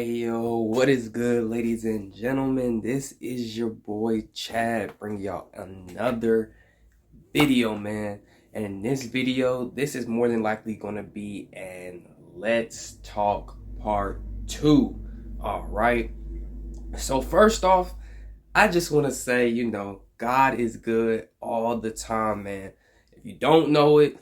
Hey yo, what is good, ladies and gentlemen? This is your boy Chad bringing y'all another video, man. And in this video, this is more than likely going to be an Let's Talk Part 2. All right. So, first off, I just want to say, God is good all the time, man. If you don't know it,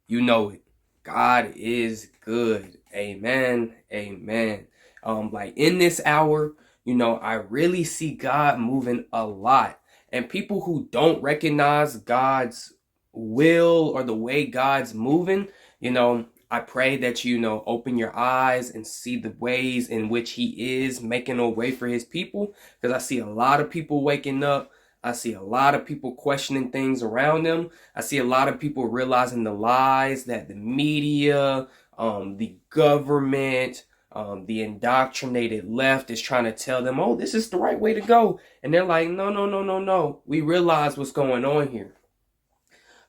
you know it. God is good. Amen. Amen. Like in this hour, I really see God moving a lot. And people who don't recognize God's will or the way God's moving, I pray that open your eyes and see the ways in which He is making a way for His people. Because I see a lot of people waking up. I see a lot of people questioning things around them. I see a lot of people realizing the lies that the media, the government, the indoctrinated left is trying to tell them, oh, this is the right way to go. And they're like, no, no, no, no, no. We realize what's going on here.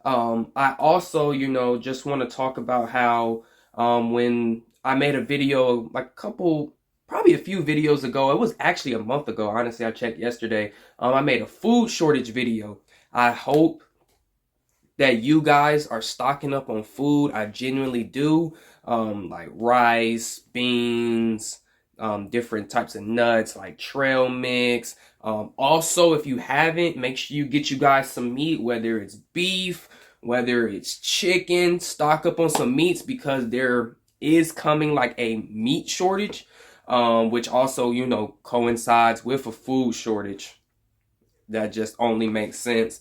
I also, just want to talk about how when I made a video like probably a few videos ago, it was actually a month ago, honestly, I checked yesterday, I made a food shortage video. I hope that you guys are stocking up on food. I genuinely do. Like rice, beans, different types of nuts like trail mix. Also, if you haven't, make sure you get you guys some meat, whether it's beef, whether it's chicken. Stock up on some meats because there is coming like a meat shortage, which also, coincides with a food shortage. That just only makes sense.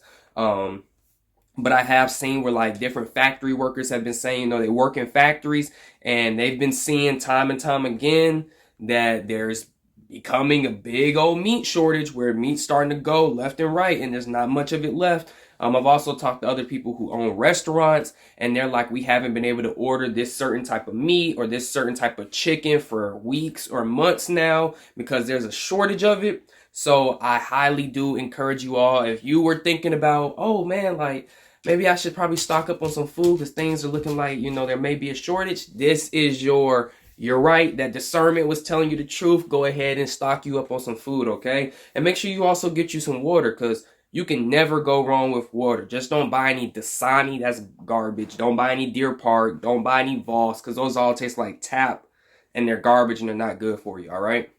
But I have seen where like different factory workers have been saying, they work in factories and they've been seeing time and time again that there's becoming a big old meat shortage where meat's starting to go left and right and there's not much of it left. I've also talked to other people who own restaurants and they're like, we haven't been able to order this certain type of meat or this certain type of chicken for weeks or months now because there's a shortage of it. So I highly do encourage you all, if you were thinking about, oh man, like maybe I should probably stock up on some food because things are looking like, there may be a shortage. This is you're right. That discernment was telling you the truth. Go ahead and stock you up on some food, okay? And make sure you also get you some water because you can never go wrong with water. Just don't buy any Dasani. That's garbage. Don't buy any Deer Park. Don't buy any Voss because those all taste like tap and they're garbage and they're not good for you, all right?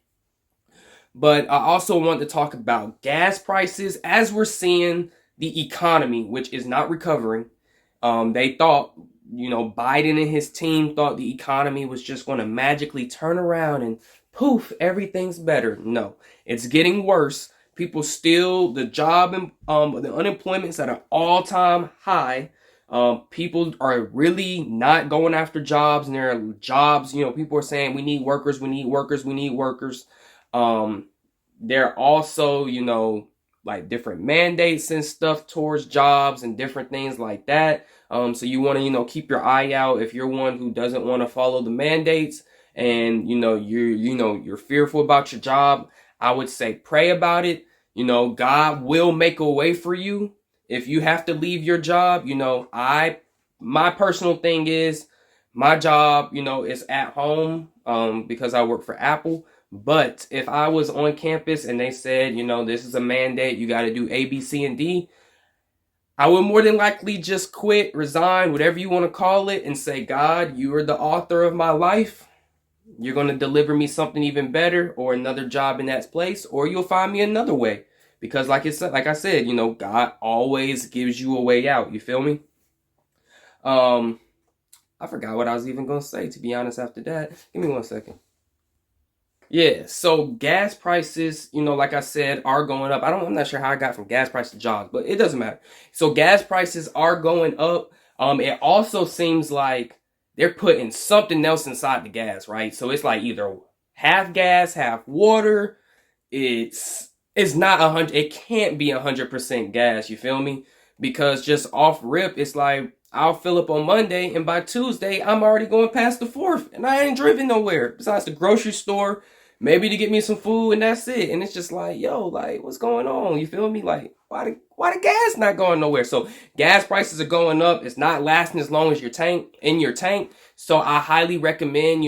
But I also want to talk about gas prices as we're seeing the economy, which is not recovering. They thought, Biden and his team thought the economy was just going to magically turn around and poof, everything's better. No, it's getting worse. People still, the unemployment's at an all-time high. People are really not going after jobs, and there are jobs, people are saying we need workers, we need workers, we need workers. There are also, like different mandates and stuff towards jobs and different things like that. So you want to, keep your eye out if you're one who doesn't want to follow the mandates and, you're fearful about your job. I would say pray about it. God will make a way for you. If you have to leave your job, my personal thing is my job, is at home, because I work for Apple. But if I was on campus and they said, this is a mandate, you got to do A, B, C, and D, I would more than likely just quit, resign, whatever you want to call it, and say, God, you are the author of my life. You're going to deliver me something even better or another job in that place, or you'll find me another way. Because like I said, God always gives you a way out. You feel me? I forgot what I was even going to say, to be honest, after that. Give me 1 second. Yeah, so gas prices, like I said, are going up. I'm not sure how I got from gas prices to jobs, but it doesn't matter. So gas prices are going up. It also seems like they're putting something else inside the gas, right? So it's like either half gas, half water. It's not 100. It can't be 100% gas. You feel me? Because just off rip, it's like I'll fill up on Monday, and by Tuesday, I'm already going past the 4th, and I ain't driven nowhere besides the grocery store, maybe to get me some food, and that's it. And it's just like, yo, like, what's going on? You feel me? Like, why the gas not going nowhere? So gas prices are going up. It's not lasting as long as your tank. So I highly recommend,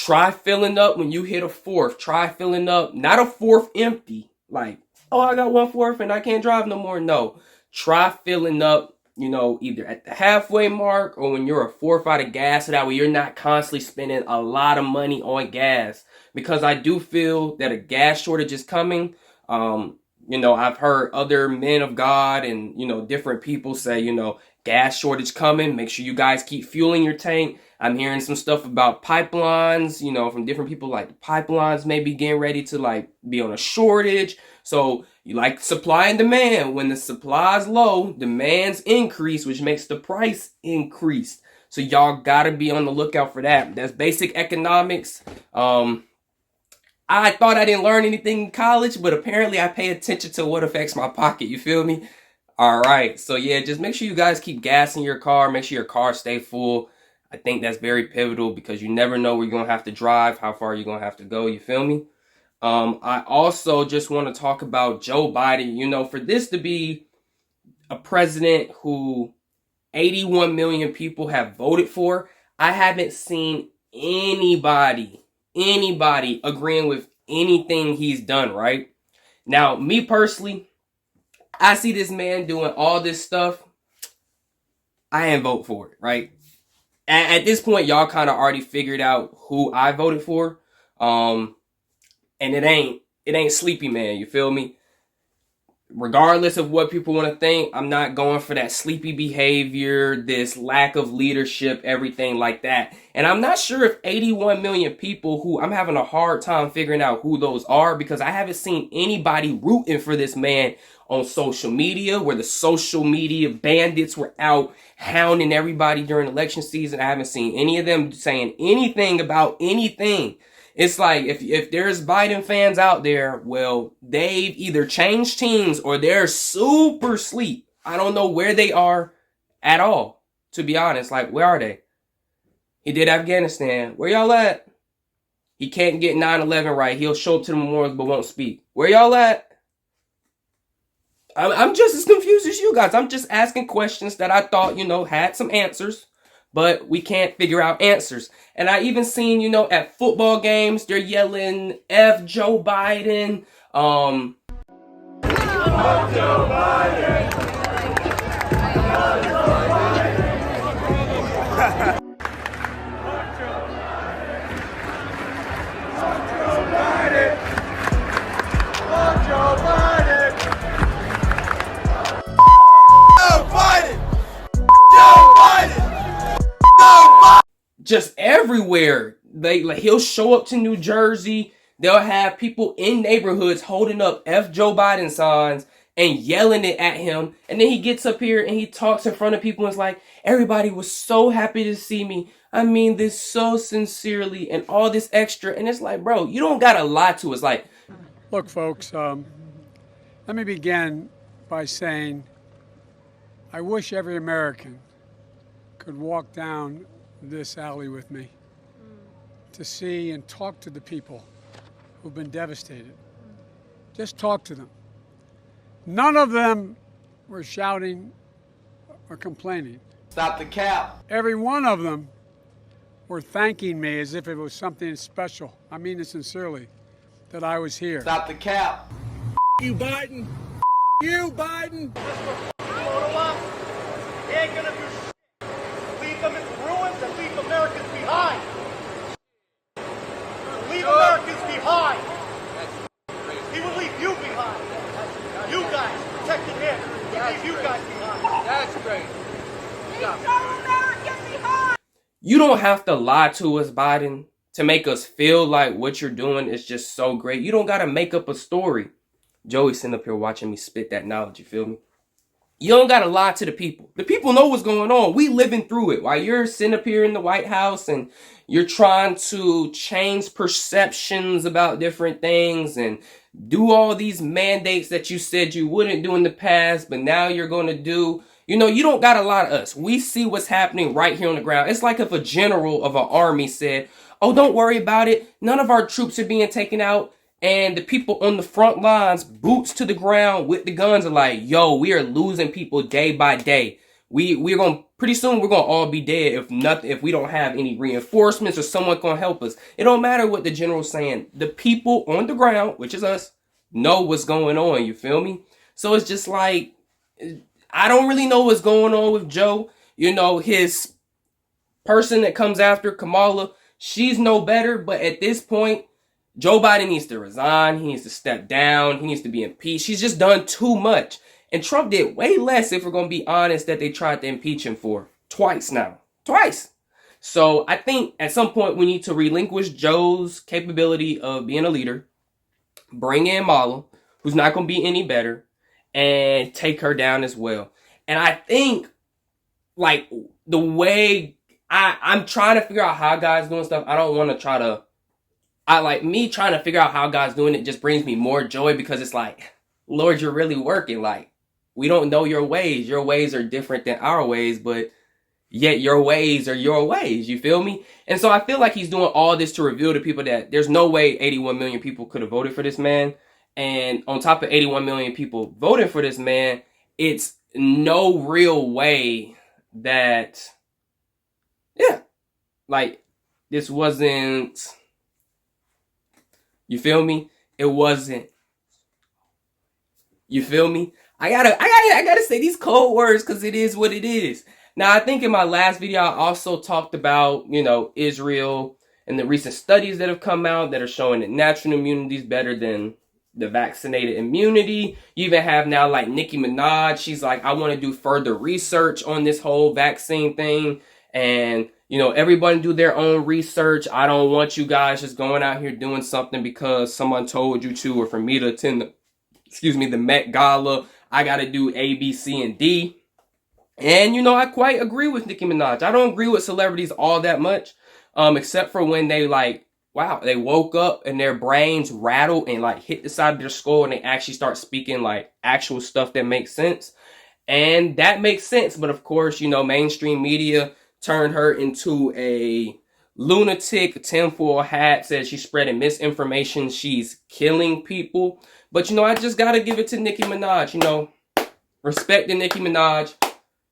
Try filling up when you hit a fourth. Try filling up, not a fourth empty. Like, oh, I got 1/4 and I can't drive no more. No. Try filling up, either at the halfway mark or when you're a fourth out of gas, so that way you're not constantly spending a lot of money on gas. Because I do feel that a gas shortage is coming. I've heard other men of God and, different people say, gas shortage coming. Make sure you guys keep fueling your tank. I'm hearing some stuff about pipelines, from different people, like the pipelines may be getting ready to like be on a shortage. So you like supply and demand. When the supply is low, demand's increase, which makes the price increase. So y'all gotta be on the lookout for that. That's basic economics. I thought I didn't learn anything in college, but apparently I pay attention to what affects my pocket. You feel me? All right. So yeah, just make sure you guys keep gas in your car. Make sure your car stay full. I think that's very pivotal because you never know where you're going to have to drive, how far you're going to have to go. You feel me? I also just want to talk about Joe Biden. For this to be a president who 81 million people have voted for, I haven't seen anybody agreeing with anything he's done, right? Now, me personally, I see this man doing all this stuff. I ain't vote for it, right? At this point, y'all kind of already figured out who I voted for. And it ain't Sleepy Man, you feel me? Regardless of what people want to think, I'm not going for that sleepy behavior, this lack of leadership, everything like that. And I'm not sure if 81 million people who I'm having a hard time figuring out who those are, because I haven't seen anybody rooting for this man on social media, where the social media bandits were out hounding everybody during election season. I haven't seen any of them saying anything about anything. It's like, if there's Biden fans out there, well, they've either changed teams or they're super asleep. I don't know where they are at all, to be honest. Like, where are they? He did Afghanistan. Where y'all at? He can't get 9/11 right. He'll show up to the memorials but won't speak. Where y'all at? I'm just as confused as you guys. I'm just asking questions that I thought, had some answers, but we can't figure out answers. And I even seen, at football games, they're yelling F Joe Biden. F Joe Biden. F Joe Biden. Just everywhere. He'll show up to New Jersey. They'll have people in neighborhoods holding up F Joe Biden signs and yelling it at him. And then he gets up here and he talks in front of people and is like, everybody was so happy to see me. I mean this so sincerely and all this extra. And it's like, bro, you don't gotta lie to us. Like, look, folks, let me begin by saying I wish every American could walk down this alley with me to see and talk to the people who've been devastated. Just talk to them. None of them were shouting or complaining. Stop the cap. Every one of them were thanking me as if it was something special. I mean it sincerely, that I was here. Stop the cap. You, Biden. You, Biden. He ain't gonna do shit. Leave them in ruins and leave Americans behind. Leave Americans behind. He will leave you behind. You guys protecting him. He'll leave you guys behind. That's great. you don't have to lie to us, Biden, to make us feel like what you're doing is just so great. You don't got to make up a story. Joey's sitting up here watching me spit that knowledge, you feel me? You don't got to lie to the people. The people know what's going on. We living through it. While you're sitting up here in the White House and you're trying to change perceptions about different things and do all these mandates that you said you wouldn't do in the past, but now you're going to do. You know, you don't got to lie to us. We see what's happening right here on the ground. It's like if a general of an army said, oh, don't worry about it. None of our troops are being taken out. And the people on the front lines, boots to the ground with the guns, are like, yo, we are losing people day by day. we're gonna pretty soon we're gonna all be dead if we don't have any reinforcements or someone gonna help us. It don't matter what the general's saying. The people on the ground, which is us, know what's going on. You feel me? So it's just like, I don't really know what's going on with Joe. You know, his person that comes after Kamala, she's no better. But at this point, Joe Biden needs to resign. He needs to step down. He needs to be impeached. He's just done too much. And Trump did way less, if we're going to be honest, that they tried to impeach him for. Twice now. Twice. So I think at some point we need to relinquish Joe's capability of being a leader, bring in Mala, who's not going to be any better, and take her down as well. And I think, like, the way I'm trying to figure out how God's doing stuff, I don't want to try to, me trying to figure out how God's doing it just brings me more joy, because it's like, Lord, you're really working. Like, we don't know your ways. Your ways are different than our ways, but yet your ways are your ways. You feel me? And so I feel like he's doing all this to reveal to people that there's no way 81 million people could have voted for this man. And on top of 81 million people voting for this man, it's no real way that, yeah, like, this wasn't, you feel me? It wasn't, you feel me? I gotta say these cold words, because it is what it is. Now, I think in my last video, I also talked about, you know, Israel and the recent studies that have come out that are showing that natural immunity is better than the vaccinated immunity. You even have now, like, Nicki Minaj. She's like, I want to do further research on this whole vaccine thing. And, you know, everybody do their own research. I don't want you guys just going out here doing something because someone told you to, or for me to attend the Met Gala, I got to do A, B, C, and D. And, you know, I quite agree with Nicki Minaj. I don't agree with celebrities all that much, except for when they, like, wow, they woke up and their brains rattled and, like, hit the side of their skull and they actually start speaking, like, actual stuff that makes sense. And that makes sense. But, of course, you know, mainstream media turned her into a lunatic, tinfoil hat, says she's spreading misinformation, she's killing people. But, you know, I just got to give it to Nicki Minaj, you know, respect to Nicki Minaj.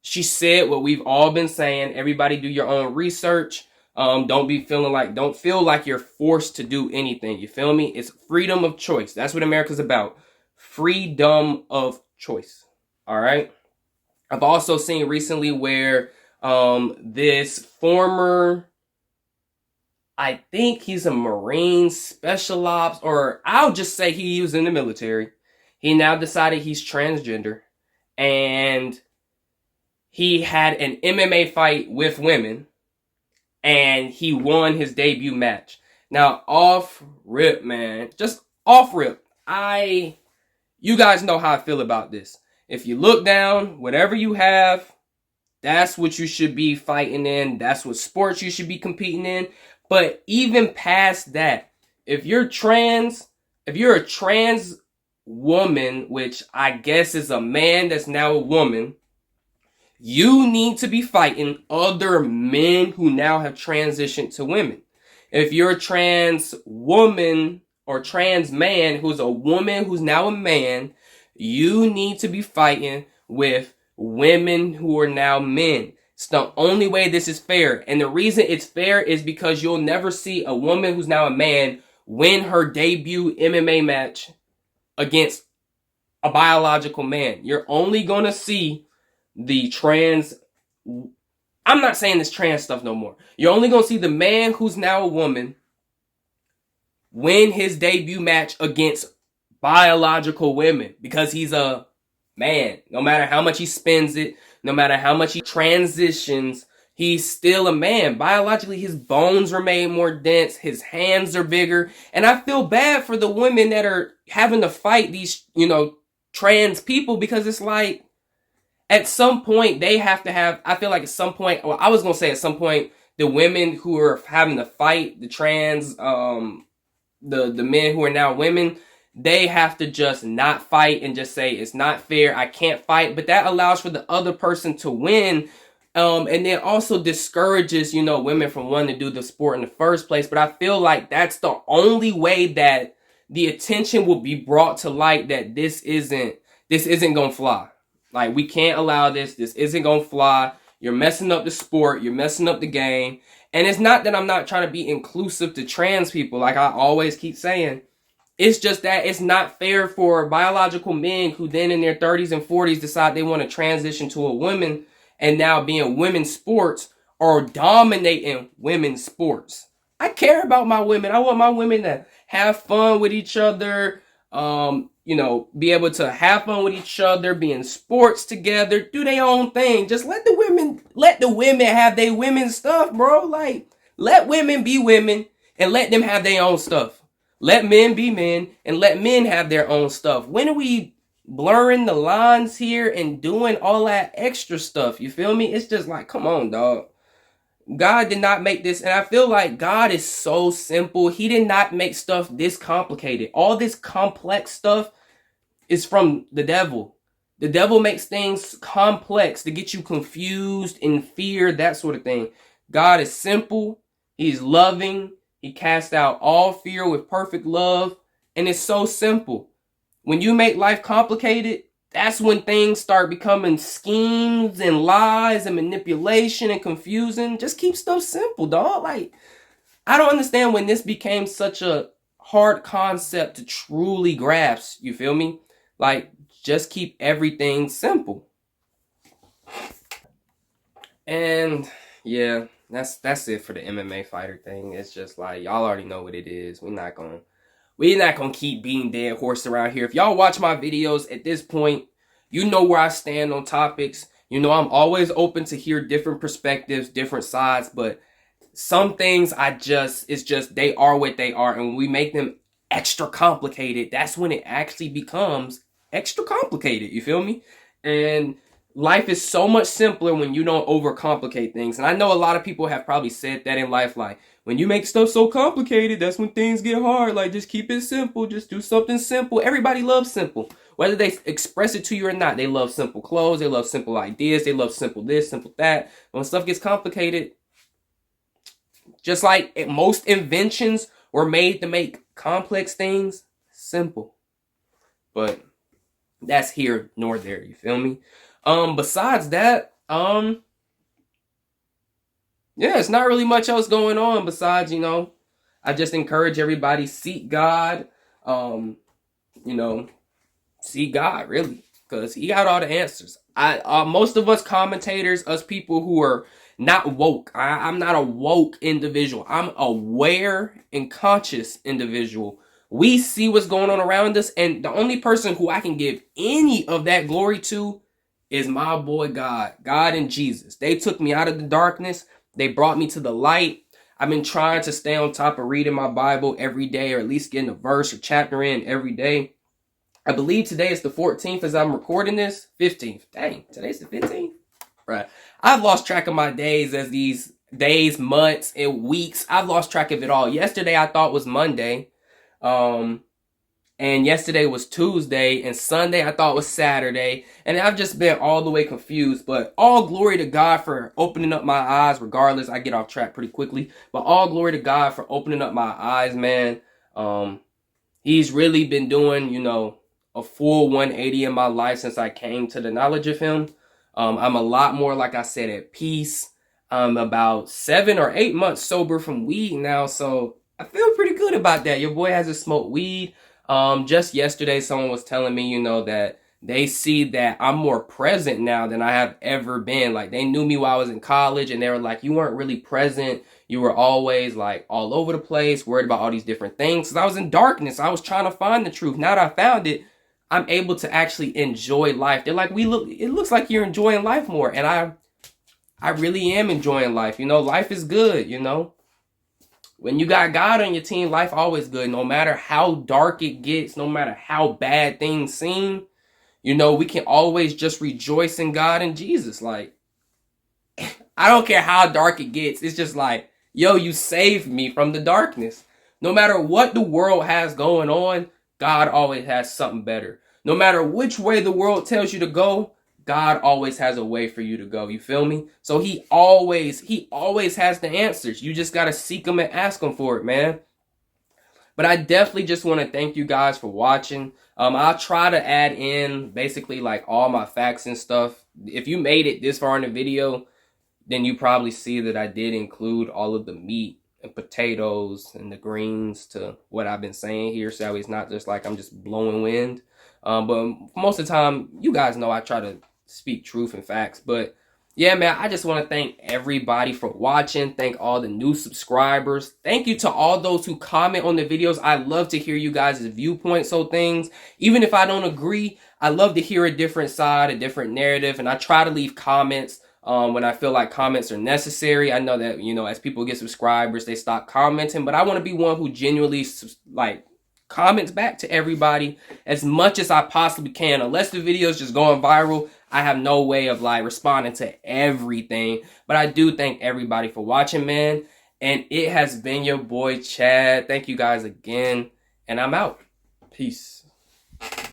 She said what we've all been saying. Everybody do your own research. Don't feel like you're forced to do anything. You feel me? It's freedom of choice. That's what America's about. Freedom of choice. All right. I've also seen recently where this former, I think he's a Marine special ops, or I'll just say he was in the military. He now decided he's transgender, and he had an MMA fight with women, and he won his debut match. Now, off rip, man, just off rip, you guys know how I feel about this. If you look down, whatever you have, that's what you should be fighting in. That's what sports you should be competing in. But even past that, if you're a trans woman, which I guess is a man that's now a woman, you need to be fighting other men who now have transitioned to women. If you're a trans woman or trans man who's a woman who's now a man, you need to be fighting with women who are now men. It's the only way this is fair. And the reason it's fair is because you'll never see a woman who's now a man win her debut MMA match against a biological man. You're only going to see the trans, I'm not saying this trans stuff no more. You're only going to see the man who's now a woman win his debut match against biological women, because he's a man. No matter how much he spends it, no matter how much he transitions, he's still a man. Biologically, his bones are made more dense, his hands are bigger. And I feel bad for the women that are having to fight these, you know, trans people, because it's like, at some point, they have to have, I feel like at some point, well, I was going to say at some point, the women who are having to fight the trans, the men who are now women, they have to just not fight and just say, it's not fair, I can't fight. But that allows for the other person to win. And then also discourages, you know, women from wanting to do the sport in the first place. But I feel like that's the only way that the attention will be brought to light that this isn't going to fly. Like, we can't allow this. This isn't going to fly. You're messing up the sport. You're messing up the game. And it's not that I'm not trying to be inclusive to trans people, like I always keep saying. It's just that it's not fair for biological men who then in their 30s and 40s decide they want to transition to a woman and now being women's sports or dominating women's sports. I care about my women. I want my women to have fun with each other, be able to have fun with each other, be in sports together, do their own thing. Just let the women have their women's stuff, bro. Like, let women be women and let them have their own stuff. Let men be men and let men have their own stuff. When are we blurring the lines here and doing all that extra stuff? You feel me? It's just like, come on, dog. God did not make this, and I feel like God is so simple. He did not make stuff this complicated. All this complex stuff is from the devil. The devil makes things complex to get you confused and fear, that sort of thing. God is simple. He's loving. He casts out all fear with perfect love. And it's so simple. When you make life complicated, that's when things start becoming schemes and lies and manipulation and confusion. Just keep stuff simple, dog. Like, I don't understand when this became such a hard concept to truly grasp. You feel me? Like, just keep everything simple. And yeah, that's it for the MMA fighter thing. It's just like, y'all already know what it is. We're not gonna keep beating dead horse around here. If y'all watch my videos at this point, you know where I stand on topics. You know I'm always open to hear different perspectives, different sides, but some things it's just they are what they are, and when we make them extra complicated, that's when it actually becomes extra complicated. You feel me? And life is so much simpler when you don't overcomplicate things. And I know a lot of people have probably said that in life, like, when you make stuff so complicated, that's when things get hard. Like, just keep it simple. Just do something simple. Everybody loves simple. Whether they express it to you or not, they love simple clothes. They love simple ideas. They love simple this, simple that. When stuff gets complicated, just like most inventions were made to make complex things simple. But that's here nor there. You feel me? Besides that, yeah, it's not really much else going on besides, I just encourage everybody, seek God, seek God, really, because he got all the answers. Most of us commentators, us people who are not woke, I'm not a woke individual. I'm aware and conscious individual. We see what's going on around us, and the only person who I can give any of that glory to is my boy God and Jesus. They took me out of the darkness. They brought me to the light. I've been trying to stay on top of reading my Bible every day, or at least getting a verse or chapter in every day. I believe today is the 14th as I'm recording this. 15th. Dang, today's the 15th? Right. I've lost track of my days as these days, months, and weeks. I've lost track of it all. Yesterday I thought was Monday. And yesterday was Tuesday, and Sunday I thought was Saturday, and I've just been all the way confused. But all glory to God for opening up my eyes. Regardless, I get off track pretty quickly, but all glory to God for opening up my eyes, man. He's really been doing, a full 180 in my life since I came to the knowledge of him. I'm a lot more, like I said, at peace. I'm about 7 or 8 months sober from weed now, so I feel pretty good about that. Your boy hasn't smoked weed. Just yesterday, someone was telling me, that they see that I'm more present now than I have ever been. Like, they knew me while I was in college, and they were like, you weren't really present. You were always, like, all over the place, worried about all these different things. Because I was in darkness. I was trying to find the truth. Now that I found it, I'm able to actually enjoy life. They're like, it looks like you're enjoying life more. And I really am enjoying life. Life is good, When you got God on your team, life always good. No matter how dark it gets, no matter how bad things seem, we can always just rejoice in God and Jesus. Like, I don't care how dark it gets. It's just like, yo, you saved me from the darkness. No matter what the world has going on, God always has something better. No matter which way the world tells you to go, God always has a way for you to go. You feel me? So he always has the answers. You just got to seek them and ask him for it, man. But I definitely just want to thank you guys for watching. I'll try to add in basically like all my facts and stuff. If you made it this far in the video, then you probably see that I did include all of the meat and potatoes and the greens to what I've been saying here. So it's not just like I'm just blowing wind. But most of the time, you guys know I try to speak truth and facts. But yeah, man, I just want to thank everybody for watching. Thank all the new subscribers. Thank you to all those who comment on the videos. I love to hear you guys' viewpoints on things. Even if I don't agree, I love to hear a different side, a different narrative. And I try to leave comments when I feel like comments are necessary. I know that, you know, as people get subscribers, they stop commenting. But I want to be one who genuinely, like, comments back to everybody as much as I possibly can. Unless the video is just going viral, I have no way of like responding to everything. But I do thank everybody for watching, man. And it has been your boy Chad. Thank you guys again. And I'm out. Peace.